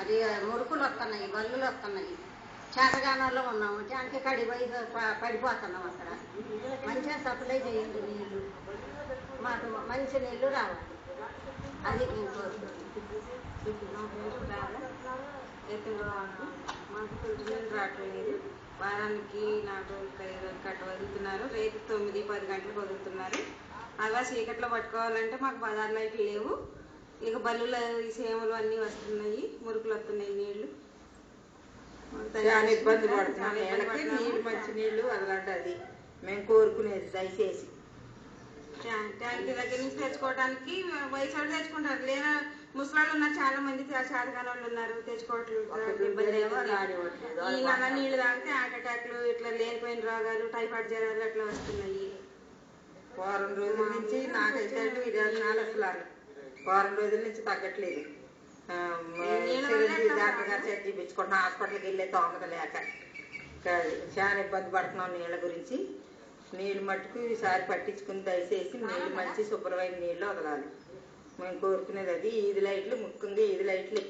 మరి మురుకులు వస్తున్నాయి, బల్లులు వస్తున్నాయి. చేతగానంలో ఉన్నాము, ట్యాంక్ కడి పోయి పడిపోతున్నాం. అక్కడ మంచిగా సప్లై చేయండి నీళ్లు, మాకు మంచి నీళ్లు రావాలి. అది మేము మాకు నీళ్ళు రావట్లేదు. వారానికి 4 రోజులు 5 రోజులు కట్ట వదులుతున్నారు. రేపు 9-10 గంటలకు వదులుతున్నారు. అలా చీకట్లో పట్టుకోవాలంటే మాకు బజార్ లైట్లు లేవు. ఇక బల్లుల సేవలు అన్నీ వస్తున్నాయి, మురుకులు వస్తున్నాయి. నీళ్లు చాలా ఇబ్బంది పడుతున్నాం. నీళ్ళకి నీళ్ళు మంచి నీళ్లు వదలండి, అది మేము కోరుకునేది. దయచేసి ట్యాంక్ దగ్గర నుంచి తెచ్చుకోవడానికి వయసు వాళ్ళు తెచ్చుకుంటారు, లేదా ముసలాళ్ళు ఉన్నారు, చాలా మంది చేతగాని వాళ్ళు ఉన్నారు, తెచ్చుకోవట్లేదు. ఇబ్బంది. ఈ నల్ల నీళ్లు తాగితే హార్ట్ అటాక్లు, ఇట్లా లేనిపోయిన రోగాలు, టైఫాయిడ్ జ్వరాలు అట్లా వస్తున్నాయి. వారం రోజుల నుంచి నాకైతే 24 అసలు వారం రోజుల నుంచి తగ్గట్లేదు. డాక్టర్ గారు చెక్ చూపించుకుంటున్నా, హాస్పిటల్కి వెళ్ళే తోమత లేక చాలా ఇబ్బంది పడుతున్నాం నీళ్ళ గురించి. నీళ్ళు మట్టుకు ఈసారి పట్టించుకుని దయచేసి నీళ్ళు మంచి శుభ్రమైన నీళ్ళు వదలాలి. మేము కోరుకునేది అది. ఈది లైట్లు, ముఖ్యంగా ఈది లైట్లు